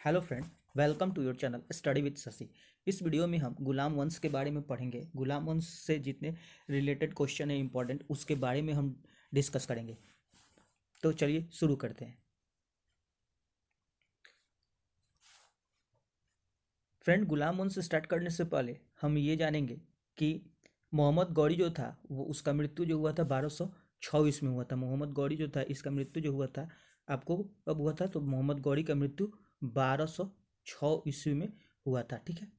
Hello friend, welcome to your channel study with Shashi. इस video में हम गुलाम वंश के बारे में पढ़ेंगे। गुलाम वंश से जितने रिलेटेड क्वेश्चन है इंपॉर्टेंट, उसके बारे में हम डिस्कस करेंगे। तो चलिए शुरू करते हैं। फ्रेंड, गुलाम वंश स्टार्ट करने से पहले हम ये जानेंगे कि मोहम्मद गौरी जो था वो उसका मृत्यु जो हुआ था 1226 में हुआ था। मोहम्मद गौरी जो था इसका मृत्यु जो हुआ था आपको कब हुआ था? तो मोहम्मद गौरी का मृत्यु 1206 ईस्वी में हुआ था। ठीक है,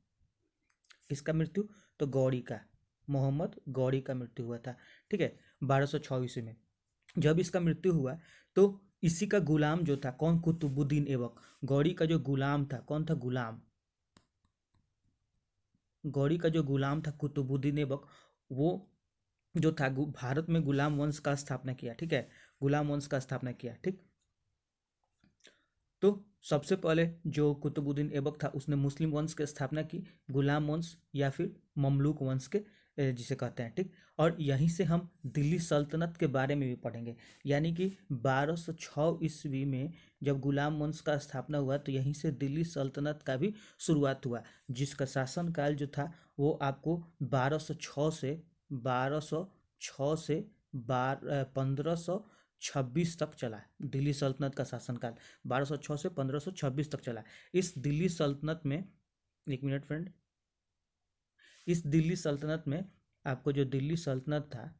किसका मृत्यु? तो गौरी का, मोहम्मद गौरी का मृत्यु हुआ था। ठीक है, 1206 ईस्वी में जब इसका मृत्यु हुआ तो इसी का गुलाम जो था कौन? कुतुबुद्दीन ऐबक। गौरी का जो गुलाम था कौन था? गुलाम। गौरी का जो गुलाम था कुतुबुद्दीन ऐबक, वो जो था भारत में गुलाम वंश का स्थापना किया। ठीक है, गुलाम वंश का स्थापना किया। ठीक, तो सबसे पहले जो कुतुबुद्दीन ऐबक था उसने मुस्लिम वंश की स्थापना की, गुलाम वंश या फिर ममलूक वंश के जिसे कहते हैं। ठीक, और यहीं से हम दिल्ली सल्तनत के बारे में भी पढ़ेंगे। यानी कि 1206 ईस्वी में जब गुलाम वंश का स्थापना हुआ तो यहीं से दिल्ली सल्तनत का भी शुरुआत हुआ, जिसका शासनकाल जो था वो आपको 1206 से 1526 तक चला। दिल्ली सल्तनत का शासनकाल 1206 से 1526 तक चला। इस दिल्ली सल्तनत में, एक मिनट फ्रेंड, इस दिल्ली सल्तनत में आपको जो दिल्ली सल्तनत था,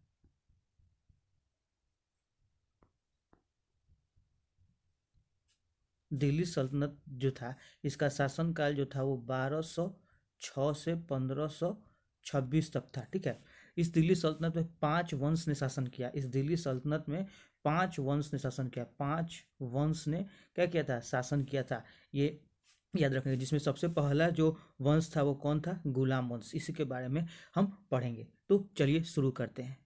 दिल्ली सल्तनत जो था इसका शासनकाल जो था वो 1206 से 1526 तक था। ठीक है, इस दिल्ली सल्तनत में 5 वंश ने शासन किया। इस दिल्ली सल्तनत में 5 वंश ने शासन किया। 5 वंश ने क्या किया था? शासन किया था। ये याद रखेंगे, जिसमें सबसे पहला जो वंश था वो कौन था? गुलाम वंश। इसी के बारे में हम पढ़ेंगे। तो चलिए शुरू करते हैं।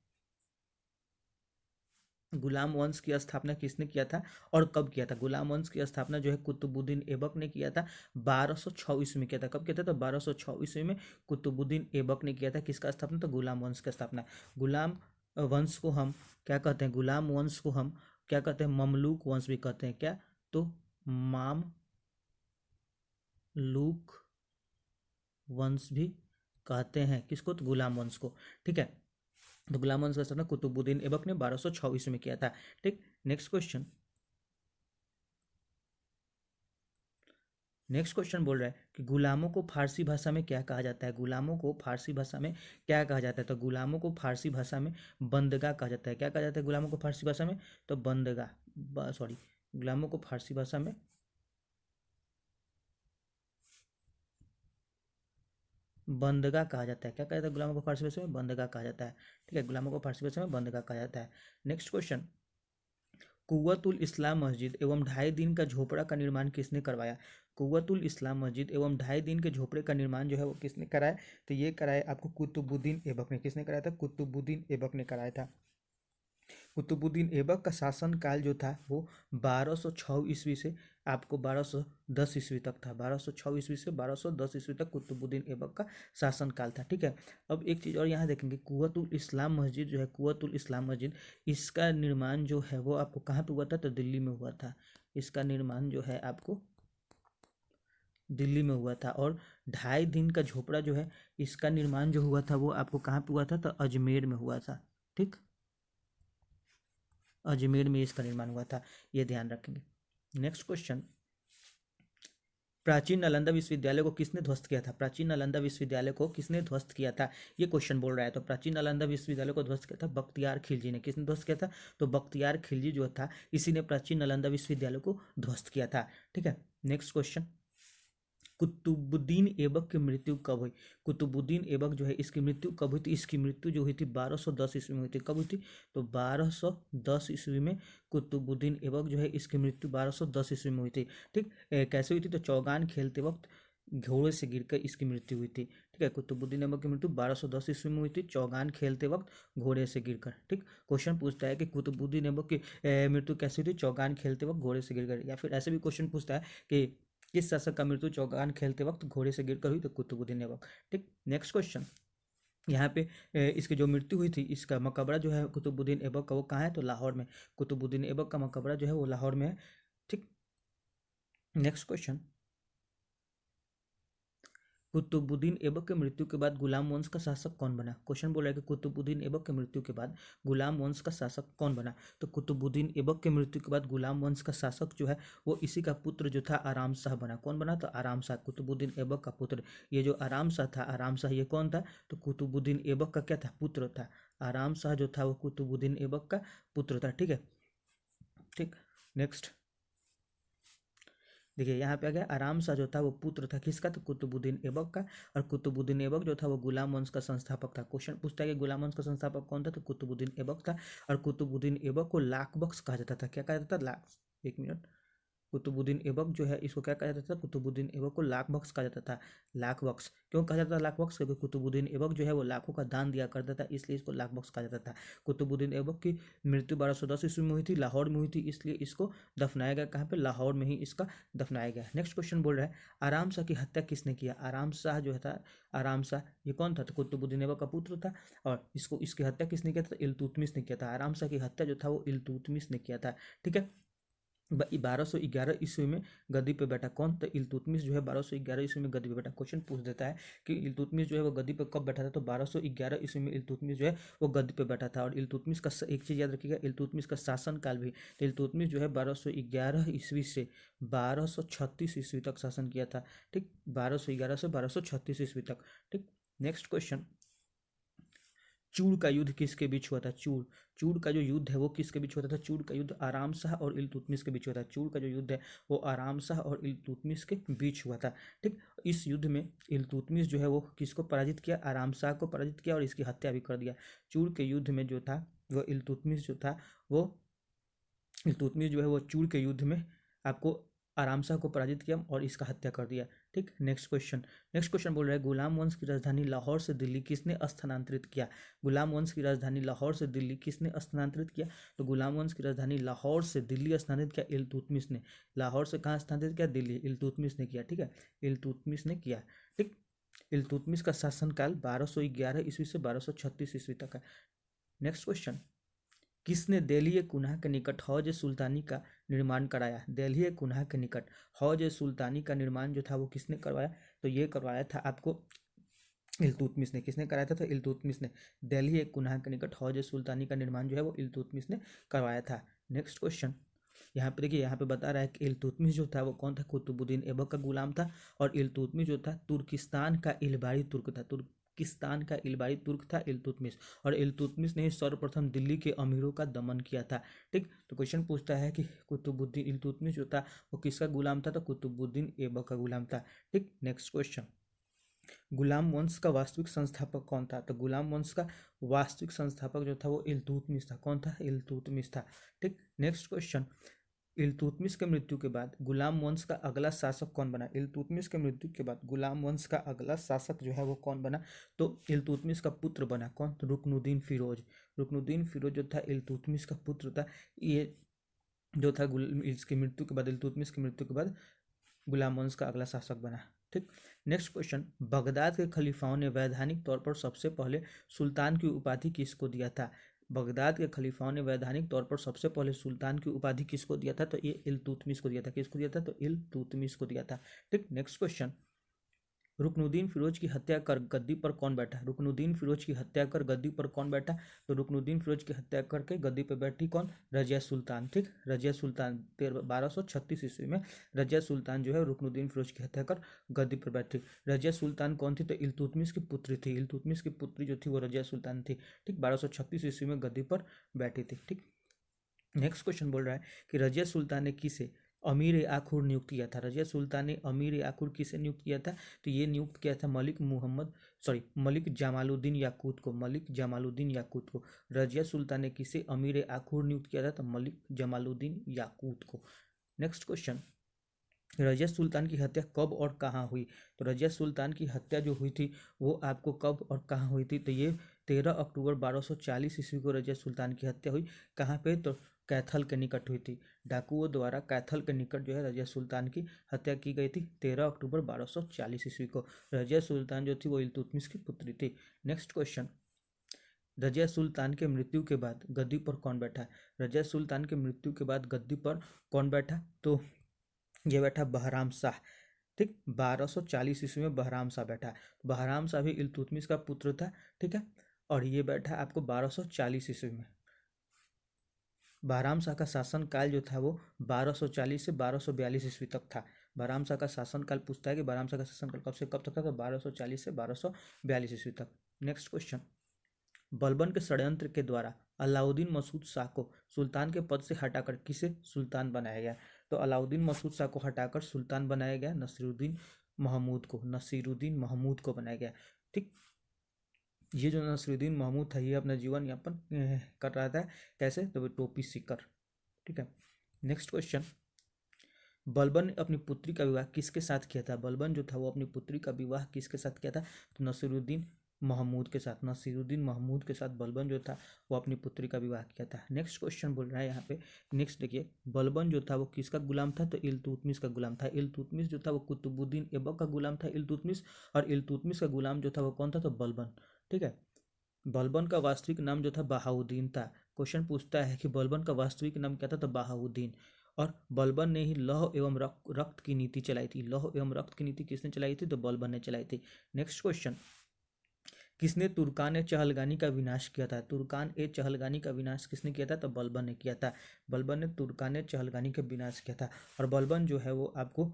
गुलाम वंश की स्थापना किसने किया था और कब किया था? गुलाम वंश की स्थापना जो है कुतुबुद्दीन ऐबक ने किया था। 1206 ईस्वी में किया था। कब किया था? तो 1206 ईस्वी में कुतुबुद्दीन ऐबक ने किया था। किसका स्थापना? तो गुलाम वंश का स्थापना। गुलाम वंश को हम क्या कहते हैं? गुलाम वंश को हम क्या कहते हैं? ममलूक वंश भी कहते हैं। क्या? तो मामलूक वंश भी कहते हैं। किसको? तो गुलाम वंश को। ठीक है, तो गुलाम वंश का स्थापना कुतुबुद्दीन ऐबक ने 1206 ईस्वी में किया था। ठीक, नेक्स्ट क्वेश्चन। नेक्स्ट क्वेश्चन बोल रहा है कि गुलामों को फारसी भाषा में क्या कहा जाता है? गुलामों को फारसी भाषा में क्या कहा जाता है? तो गुलामों को फारसी भाषा में बंदगा कहा जाता है। क्या कहा जाता है गुलामों को फारसी भाषा में? तो बंदगा, सॉरी, गुलामों को फारसी भाषा में बंदगा कहा जाता है। क्या कहा जाता है गुलामों को फारसी भाषा में? बंदगा कहा जाता है। ठीक है, गुलामों को फारसी भाषा में बंदगा कहा जाता है। नेक्स्ट क्वेश्चन, कुव्वतुल इस्लाम मस्जिद एवं 2.5 दिन का झोपड़ा का निर्माण किसने करवाया? कुव्वतुल इस्लाम मस्जिद एवं 2.5 दिन के झोपड़े का निर्माण जो है वो किसने कराया? तो ये कराया आपको कुतुबुद्दीन ऐबक ने। किसने कराया था? कुतुबुद्दीन ऐबक ने कराया था। कुतुबुद्दीन ऐबक का शासनकाल जो था वो 1206 ईस्वी से आपको 1210 ईस्वी तक था। 1206 ईस्वी से 1210 ईस्वी तक कुतुबुद्दीन ऐबक का शासनकाल था। ठीक है, अब एक चीज़ और यहाँ देखेंगे, कुव्वतुल इस्लाम मस्जिद जो है, कुव्वतुल इस्लाम मस्जिद, इसका निर्माण जो है वो आपको कहाँ पे हुआ था? तो दिल्ली में हुआ था। इसका निर्माण जो है आपको दिल्ली में हुआ था। और 2.5 दिन का झोपड़ा जो है इसका निर्माण जो हुआ था वो आपको कहाँ पे हुआ था? तो अजमेर में हुआ था। ठीक, अजमेर में इसका निर्माण हुआ था, ये ध्यान रखेंगे। नेक्स्ट क्वेश्चन, प्राचीन नालंदा विश्वविद्यालय को किसने ध्वस्त किया था? प्राचीन नालंदा विश्वविद्यालय को किसने ध्वस्त किया था? ये क्वेश्चन बोल रहा है। तो प्राचीन नालंदा विश्वविद्यालय को ध्वस्त किया था बख्तियार खिलजी ने। किसने ध्वस्त किया था? तो बख्तियार खिलजी जो था इसी ने प्राचीन नालंदा विश्वविद्यालय को ध्वस्त किया था। ठीक है, नेक्स्ट क्वेश्चन, कुतुबुद्दीन ऐबक की मृत्यु कब हुई? कुतुबुद्दीन ऐबक जो है इसकी मृत्यु कब हुई थी? इसकी मृत्यु जो हुई थी 1210 ईस्वी में हुई थी। कब हुई थी? तो 1210 ईस्वी में कुतुबुद्दीन ऐबक जो है इसकी मृत्यु 1210 ईस्वी में हुई थी। ठीक, कैसे हुई थी? तो चौगान खेलते वक्त घोड़े से गिरकर इसकी मृत्यु हुई थी। ठीक है, कुतुबुद्दीन ऐबक की मृत्यु 1210 ईस्वी में हुई थी, चौगान खेलते वक्त घोड़े से गिरकर। ठीक, क्वेश्चन पूछता है कि कुतुबुद्दीन ऐबक की मृत्यु कैसी हुई थी? चौगान खेलते वक्त घोड़े से गिरकर। या फिर ऐसे भी क्वेश्चन पूछता है कि किस शासक का मृत्यु चौगान खेलते वक्त घोड़े से गिरकर हुई? तो कुतुबुद्दीन ऐबक। ठीक, नेक्स्ट क्वेश्चन, यहाँ पे इसकी जो मृत्यु हुई थी इसका मकबरा जो है कुतुबुद्दीन ऐबक का वो कहाँ है? तो लाहौर में। कुतुबुद्दीन ऐबक का मकबरा जो है वो लाहौर में है। ठीक, नेक्स्ट क्वेश्चन, कुतुबुद्दीन ऐबक के मृत्यु के बाद गुलाम वंश का शासक कौन बना। क्वेश्चन बोल रहा है कि कुतुबुद्दीन ऐबक के मृत्यु के बाद गुलाम वंश का शासक कौन बना। तो कुतुबुद्दीन ऐबक के मृत्यु के बाद गुलाम वंश का शासक जो है वो इसी का पुत्र जो था आराम शाह बना। कौन बना। तो आराम शाह, कुतुबुद्दीन ऐबक का पुत्र। ये जो आराम शाह था, आराम शाह ये कौन था। तो कुतुबुद्दीन ऐबक का क्या था, पुत्र था। आराम शाह जो था वो कुतुबुद्दीन ऐबक का पुत्र था। ठीक है, ठीक। नेक्स्ट देखिए यहाँ पे आ गया, आराम शाह जो था वो पुत्र था किसका। तो कुतुबुद्दीन ऐबक का। और कुतुबुद्दीन ऐबक जो था वो गुलाम वंश का संस्थापक था। क्वेश्चन पूछता है कि गुलाम वंश का संस्थापक कौन था। तो कुतुबुद्दीन ऐबक था। और कुतुबुद्दीन ऐबक को लाख बख्श कहा जाता था। क्या कहा जाता था, लाख। एक मिनट। कुतुबुद्दीन ऐबक जो है इसको क्या कहा जाता था, कुतुबुद्दीन ऐबक को लाख बख्श कहा जाता था। लाख बख्श क्यों कहा जाता था, लाख बख्श, क्योंकि कुतुबुद्दीन ऐबक जो है वो लाखों का दान दिया करता था, इसलिए इसको लाख बख्श कहा जाता था। कुतुबुद्दीन ऐबक की मृत्यु 1210 ईस्वी में हुई थी, लाहौर में हुई थी, इसलिए इसको दफनाया गया कहाँ पे, लाहौर में ही इसका दफनाया गया। नेक्स्ट क्वेश्चन बोल रहा है, आराम शाह की हत्या किसने किया। आराम शाह जो था, आराम शाह ये कौन था। तो कुतुबुद्दीन ऐबक का पुत्र था। और इसको इसकी हत्या किसने किया था, इल्तुतमिश ने किया था। आराम शाह की हत्या जो था वो इल्तुतमिश ने किया था। ठीक है। 1211 ईस्वी में गद्दी पे बैठा कौन। तो इल्तुतमिश जो है 1211 ईस्वी में गद्दी पे बैठा। क्वेश्चन पूछ देता है कि इल्तुतमिश जो है वो गद्दी पे कब बैठा था। तो 1211 ईस्वी में इल्तुतमिश जो है वो गद्दी पे बैठा था। और इल्तुतमिश का एक चीज़ याद रखिएगा, इल्तुतमिश का शासन काल भी। तो इल्तुतमिश जो है 1211 ईस्वी से 1236 ईस्वी तक शासन किया था। ठीक, 1211 से 1236 ईस्वी तक। ठीक। नेक्स्ट क्वेश्चन, चूड़ का युद्ध किसके बीच हुआ था। चूड़ का जो युद्ध है वो किसके बीच होता था। चूड़ का युद्ध आराम शाह और इल्तुतमिश के बीच हुआ था। चूड़ का जो युद्ध है वो आराम शाह और इल्तुतमिश के बीच हुआ था। ठीक। इस युद्ध में इल्तुतमिश जो है वो किसको पराजित किया, आराम शाह को पराजित किया और इसकी हत्या भी कर दिया। चूड़ के युद्ध में जो था वो इल्तुतमिश जो था वो इल्तुतमिश जो है वो चूड़ के युद्ध में आपको आराम शाह को पराजित किया और इसका हत्या कर दिया। ठीक। नेक्स्ट क्वेश्चन बोल रहा है, गुलाम वंश की राजधानी लाहौर से दिल्ली किसने स्थानांतरित किया। गुलाम वंश की राजधानी लाहौर से दिल्ली किसने स्थानांतरित किया। तो गुलाम वंश की राजधानी लाहौर से दिल्ली स्थानांतरित किया इल्तुतमिश ने। लाहौर से कहाँ स्थानांतरित किया, दिल्ली, इल्तुतमिश ने किया। ठीक है, इल्तुतमिश ने किया। ठीक। इल्तुतमिश का शासनकाल 1211 ईस्वी से 1236 ईस्वी तक है। नेक्स्ट क्वेश्चन, किसने दिल्ली कुन्हा के निकट हौज सुल्तानी का निर्माण कराया। दिल्ली कुन्हा के निकट हौज सुल्तानी का निर्माण जो था वो किसने करवाया। तो ये करवाया था आपको इल्तुतमिश ने। किसने कराया था, तो इल्तुतमिश ने। दिल्ली कुन्हा के निकट हौज सुल्तानी का निर्माण जो है वो इल्तुतमिश ने करवाया था। नेक्स्ट क्वेश्चन, यहाँ पे देखिए, यहाँ पे बता रहा है कि इल्तुतमिश जो था वो कौन था, कुतुबुद्दीन ऐबक का गुलाम था। और इल्तुतमिश जो था तुर्किस्तान का इलबारी तुर्क था। तुर्किस्तान का इलबारी तुर्क था इल्तुतमिश। और इल्तुतमिश ने ही सर्वप्रथम दिल्ली के अमीरों का दमन किया था। ठीक। तो क्वेश्चन पूछता है कि कुतुबुद्दीन इल्तुतमिश जो था वो किसका गुलाम था। तो कुतुबुद्दीन ऐबक का गुलाम था। ठीक। नेक्स्ट क्वेश्चन, गुलाम वंश का वास्तविक संस्थापक कौन था। तो गुलाम वंश का वास्तविक संस्थापक जो था वो इल्तुतमिश था। कौन था, इल्तुतमिश था। ठीक। नेक्स्ट क्वेश्चन, इल्तुतमिश के मृत्यु के बाद गुलाम वंश का अगला शासक कौन बना। इल्तुतमिश के मृत्यु के बाद गुलाम वंश का अगला शासक जो है वो कौन बना। तो इल्तुतमिश का पुत्र बना कौन, तो रुकनुद्दीन फिरोज। रुकनुद्दीन फिरोज जो था इल्तुतमिश का पुत्र था। ये जो था इसकी मृत्यु के बाद, इल्तुतमिश की मृत्यु के बाद गुलाम वंश का अगला शासक बना। ठीक। नेक्स्ट क्वेश्चन, बगदाद के खलीफाओं ने वैधानिक तौर पर सबसे पहले सुल्तान की उपाधि किसको दिया था। बगदाद के खलीफाओं ने वैधानिक तौर पर सबसे पहले सुल्तान की उपाधि किसको दिया था। तो ये इल्तुतमिश को दिया था। किसको दिया था, तो इल्तुतमिश को दिया था। ठीक। नेक्स्ट क्वेश्चन, रुकनुद्दीन फिरोज की हत्या कर गद्दी पर कौन बैठा। रुकनुद्दीन फिरोज की हत्या कर गद्दी पर कौन बैठा। तो रुकनुद्दीन फिरोज की हत्या करके गद्दी पर बैठी कौन, रजिया सुल्तान। ठीक। रजिया सुल्तान 1236 ईस्वी में रजिया सुल्तान जो है रुकनुद्दीन फिरोज की हत्या कर गद्दी पर बैठी। रजिया सुल्तान कौन थी, तो इल्तुतमिश की पुत्री थी। इल्तुतमिश की पुत्री जो थी वो रजिया सुल्तान थी। ठीक। 1236 ईस्वी में गद्दी पर बैठी थी। ठीक। नेक्स्ट क्वेश्चन बोल रहा है कि रजिया सुल्तान ने किसे अमीर आखुर नियुक्त किया था। रजिया सुल्तान ने अमीर आखुर किसे नियुक्त किया था। तो ये नियुक्त किया था मलिक जमालुद्दीन याकूत को। मलिक जमालुद्दीन याकूत को रजिया सुल्तान ने किसे अमीर आखुर नियुक्त किया था। तो मलिक जमालुद्दीन याकूत को। नेक्स्ट क्वेश्चन, रजिया सुल्तान की हत्या कब और कहाँ हुई। तो रजिया सुल्तान की हत्या जो हुई थी वो आपको कब और कहाँ हुई थी। तो ये 13 अक्टूबर 1240 ईस्वी को रजिया सुल्तान की हत्या हुई। कहाँ पे, तो कैथल के निकट हुई थी। डाकुओं द्वारा कैथल के निकट जो है रजिया सुल्तान की हत्या की गई थी 13 अक्टूबर 1240 ईस्वी को। रजिया सुल्तान जो थी वो इल्तुतमिश की पुत्री थी। नेक्स्ट क्वेश्चन, रजिया सुल्तान के मृत्यु के बाद गद्दी पर कौन बैठा। रजिया सुल्तान के मृत्यु के बाद गद्दी पर कौन बैठा। तो ये बैठा बहराम शाह। ठीक। 1240 ईस्वी में बहराम शाह बैठा। बहराम शाह भी इल्तुतमिश का पुत्र था, ठीक है, और ये बैठा आपको 1240 ईस्वी में। बहराम शाह का शासन काल जो था वो 1240 से 1242 ईस्वी तक था। बहराम शाह का शासन काल पूछता है कि बहराम शाह का शासन काल कब से कब तक था, तो 1240 से 1242 ईस्वी तक। नेक्स्ट क्वेश्चन, बलबन के षड्यंत्र के द्वारा अलाउद्दीन मसूद शाह को सुल्तान के पद से हटाकर किसे सुल्तान बनाया गया? तो अलाउद्दीन मसूद शाह को हटाकर सुल्तान बनाया गया नसीरुद्दीन महमूद को, नसीरुद्दीन महमूद को बनाया गया, ठीक। ये जो नसीरुद्दीन महमूद था ये अपना जीवन यापन कर रहा था, कैसे, तो वो टोपी सीकर, ठीक है। नेक्स्ट क्वेश्चन, बलबन ने अपनी पुत्री का विवाह किसके साथ किया था? बलबन जो था वो अपनी पुत्री का विवाह किसके साथ किया था? तो नसीरुद्दीन महमूद के साथ, नसीरुद्दीन महमूद के साथ बलबन जो था वो अपनी पुत्री का विवाह किया था। नेक्स्ट क्वेश्चन बोल रहा है यहाँ पे, नेक्स्ट देखिए, बलबन जो था वो किसका गुलाम था? तो इल्तुतमिश का गुलाम था। इल्तुतमिश जो था वो कुतुबुद्दीन ऐबक का गुलाम था इल्तुतमिश, और इल्तुतमिश का गुलाम जो था वो कौन था? तो बलबन, ठीक है। बलबन का वास्तविक नाम जो था बहाउद्दीन था। क्वेश्चन पूछता है कि बलबन का वास्तविक नाम क्या था? तो बहाउद्दीन। और बलबन ने ही लौह एवं रक्त की नीति चलाई थी। लौह एवं रक्त की नीति किसने चलाई थी? तो बलबन ने चलाई थी। नेक्स्ट क्वेश्चन, किसने तुर्कान ए चहलगानी का विनाश किया था? तुर्कान ए चहलगानी का विनाश किसने किया था? तो बलबन ने किया था। बलबन ने तुर्कान ए चहलगानी का विनाश किया था। और बलबन जो है वो आपको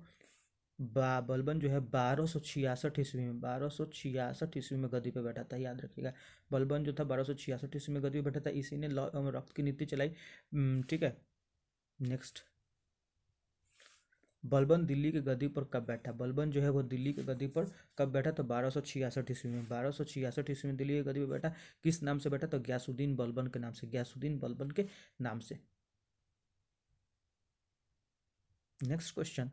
बलबन जो है 1266 ईस्वी में, 1266 ईस्वी में गद्दी पे बैठा था, याद रखिएगा। बलबन जो था 1266 ईस्वी में गद्दी पे बैठा था, इसी ने लौ एवं रक्त की नीति चलाई, ठीक है। नेक्स्ट, बलबन दिल्ली की गद्दी पर कब बैठा? बलबन जो है वो दिल्ली की गद्दी पर कब बैठा? तो 1266 ईस्वी में। 1266 ईस्वी में दिल्ली की गद्दी पर बैठा। किस नाम से बैठा? तो गयासुद्दीन बलबन के नाम से, गयासुद्दीन बलबन के नाम से। नेक्स्ट क्वेश्चन,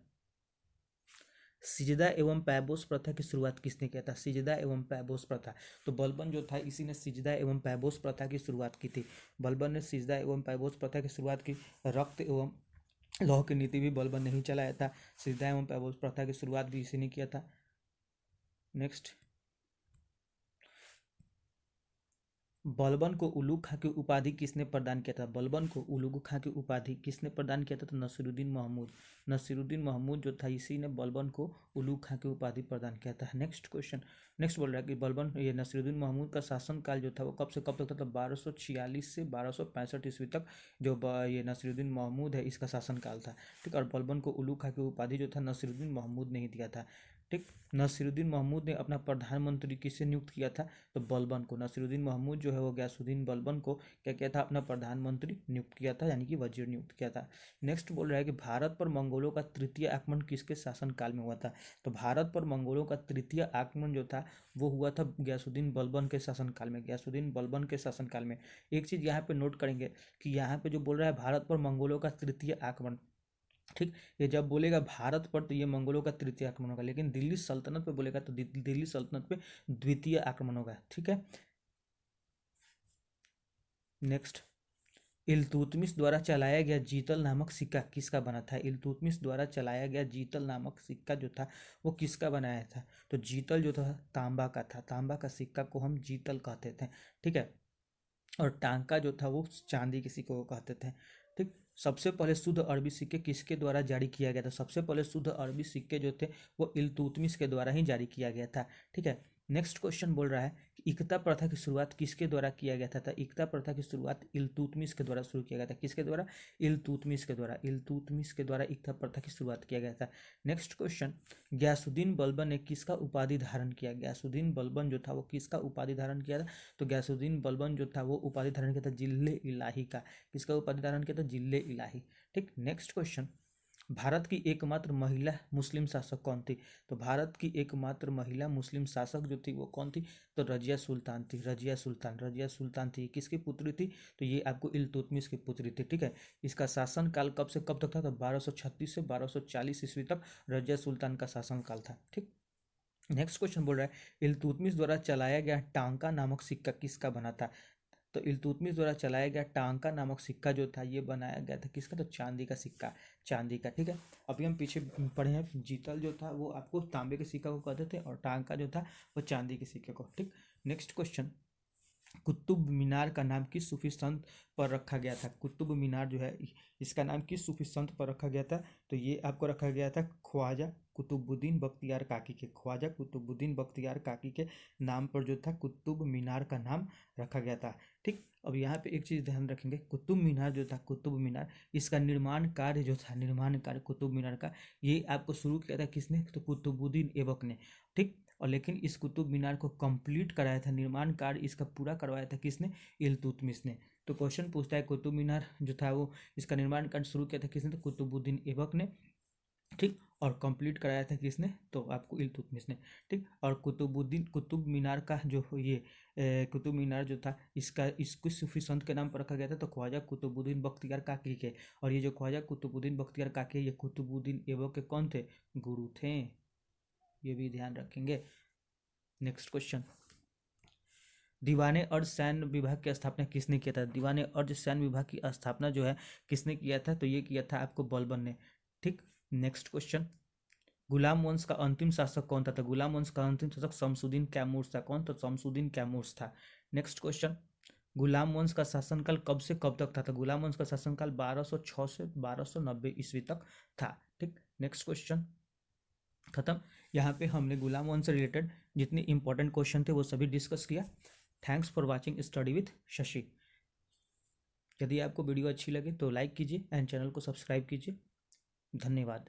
सिजदा एवं पैबोस प्रथा की शुरुआत किसने किया था? सिजदा एवं पैबोस प्रथा, तो बलबन जो था इसी ने सिजदा एवं पैबोस प्रथा की शुरुआत की थी। बलबन ने सिजदा एवं पैबोस प्रथा की शुरुआत की। रक्त एवं लौह की नीति भी बलबन ने ही चलाया था। सिजदा एवं पैबोस प्रथा की शुरुआत भी इसी ने किया था। नेक्स्ट, बलबन को उलूग खां की उपाधि किसने प्रदान किया था? बलबन को उलूग खां की उपाधि किसने प्रदान किया था? तो नसीरुद्दीन महमूद। नसीरुद्दीन महमूद जो था इसी ने बलबन को उलूग खां की उपाधि प्रदान किया था। नेक्स्ट क्वेश्चन, नेक्स्ट बोल रहा है कि बलबन ये नसीरुद्दीन महमूद का शासनकाल जो था वो कब से कब तक था? तो 1246 से 1265 ईस्वी तक जो ये नसीरुद्दीन महमूद है इसका शासनकाल था, ठीक। और बलबन को उलूग खां की उपाधि जो था नसीरुद्दीन महमूद ने ही दिया था, ठीक। नसीरुद्दीन महमूद ने अपना प्रधानमंत्री किससे नियुक्त किया था? तो बलबन को। नसीरुद्दीन महमूद जो है वो गयासुद्दीन बलबन को क्या किया था? अपना प्रधानमंत्री नियुक्त किया था, यानी कि वजीर नियुक्त किया था। नेक्स्ट बोल रहा है कि भारत पर मंगोलों का तृतीय आक्रमण किसके शासनकाल में हुआ था? तो भारत पर मंगोलों का तृतीय आक्रमण जो था वो हुआ था गयासुद्दीन बलबन के शासनकाल में, गयासुद्दीन बलबन के शासनकाल में। एक चीज़ यहाँ पे नोट करेंगे कि यहाँ पे जो बोल रहा है भारत पर मंगोलों का तृतीय आक्रमण, ठीक। ये जब बोलेगा भारत पर तो ये मंगोलों का तृतीय आक्रमण होगा, लेकिन दिल्ली सल्तनत पे बोलेगा तो दिल्ली सल्तनत पे द्वितीय आक्रमण होगा, ठीक है। नेक्स्ट, इल्तुतमिश द्वारा चलाया गया जीतल नामक सिक्का किसका बना था? इल्तुतमिश द्वारा चलाया गया जीतल नामक सिक्का जो था वो किसका बनाया था? तो जीतल जो था तांबा का था। तांबा का सिक्का को हम जीतल कहते थे, ठीक है। और टांका जो था वो चांदी के सिक्के को कहते थे, ठीक। सबसे पहले शुद्ध अरबी सिक्के किसके द्वारा जारी किया गया था? सबसे पहले शुद्ध अरबी सिक्के जो थे वो इल्तुतमिश के द्वारा ही जारी किया गया था, ठीक है। नेक्स्ट क्वेश्चन बोल रहा है कि इकता प्रथा की शुरुआत किसके द्वारा किया गया था? तो इकता प्रथा की शुरुआत इल्तुतमिश के द्वारा शुरू किया गया था। किसके द्वारा? इल्तुतमिश के द्वारा। इल्तुतमिश के द्वारा इकता प्रथा की शुरुआत किया गया था। नेक्स्ट क्वेश्चन, गयासुद्दीन बलबन ने किसका उपाधि धारण किया? गयासुद्दीन बलबन जो था वो किसका उपाधि धारण किया था? तो गयासुद्दीन बलबन जो था वो उपाधि धारण किया था जिले इलाही का। किसका उपाधि धारण किया था? जिले इलाही, ठीक। नेक्स्ट क्वेश्चन, भारत की एकमात्र महिला मुस्लिम शासक कौन थी? तो भारत की एकमात्र महिला मुस्लिम शासक जो थी वो कौन थी? तो रजिया सुल्तान थी। रजिया सुल्तान, रजिया सुल्तान थी। किसकी पुत्री थी? तो ये आपको इल्तुतमिश की पुत्री थी, ठीक है। इसका शासन काल कब से कब तक था? तो 1236 से 1240 ईस्वी तक रजिया सुल्तान का शासन काल था, ठीक। नेक्स्ट क्वेश्चन बोल रहा है इल्तुतमिश द्वारा चलाया गया टांका नामक सिक्का किसका बना था? तो इल्तुतमिश द्वारा चलाया गया टांका नामक सिक्का जो था ये बनाया गया था किसका? तो चांदी का सिक्का, चांदी का, ठीक है। अभी हम पीछे पढ़े हैं जीतल जो था वो आपको तांबे के सिक्का को कहते थे और टांका जो था वो चांदी के सिक्के को, ठीक। नेक्स्ट क्वेश्चन, कुतुब मीनार का नाम किस सूफी संत पर रखा गया था? कुतुब मीनार जो है इसका नाम किस सूफी संत पर रखा गया था? तो ये आपको रखा गया था ख्वाजा कुतुबुद्दीन बख्तियार काकी के, ख्वाजा कुतुबुद्दीन बख्तियार काकी के नाम पर जो था कुतुब मीनार का नाम रखा गया था। ठीक, अब यहाँ पे एक चीज़ ध्यान रखेंगे, कुतुब मीनार जो था, कुतुब मीनार, इसका निर्माण कार्य जो था, निर्माण कार्य कुतुब मीनार का, ये आपको शुरू किया था किसने, तो कुतुबुद्दीन ऐबक ने। ठीक, और लेकिन इस कुतुब मीनार को कंप्लीट कराया था, निर्माण कार्य इसका पूरा करवाया था किसने, इल्तुतमिश ने। तो क्वेश्चन पूछता है कुतुब मीनार जो था वो इसका निर्माण कार्य शुरू किया था किसने, तो कुतुबुद्दीन ऐबक ने। ठीक, और कंप्लीट कराया था किसने, तो आपको इल्तुतमिश ने। ठीक, और कुतुब मीनार का जो ये कुतुब मीनार जो था इसका इसको सूफी संत के नाम पर रखा गया था, तो ख्वाजा कुतुबुद्दीन बख्तियार काकी के। और ये जो ख्वाजा कुतुबुद्दीन बख्तियार काकी, ये कुतुबुद्दीन ऐबक के कौन थे, गुरु थे, ये भी ध्यान रखेंगे। नेक्स्ट क्वेश्चन, दीवाने अर्ध सैन्य विभाग की स्थापना किसने किया था, दीवाने अर्ध सैन्य विभाग की स्थापना जो है किसने किया था, तो ये किया था आपको बलबन ने। ठीक, नेक्स्ट क्वेश्चन, गुलाम वंश का अंतिम शासक कौन था, तो गुलाम वंश का अंतिम शासक शमसुद्दीन कैमूर था। कौन, तो शमसुद्दीन कैमूर था। नेक्स्ट क्वेश्चन, गुलाम वंश का शासनकाल कब से कब तक था, तो गुलाम वंश का शासनकाल 1206 से 1290 ईस्वी तक था। ठीक, नेक्स्ट क्वेश्चन खत्म। यहाँ पे हमने गुलाम वंश से रिलेटेड जितने इंपॉर्टेंट क्वेश्चन थे वो सभी डिस्कस किया। Thanks for watching study with Shashi. यदि आपको वीडियो अच्छी लगे तो लाइक कीजिए एंड चैनल को सब्सक्राइब कीजिए। धन्यवाद।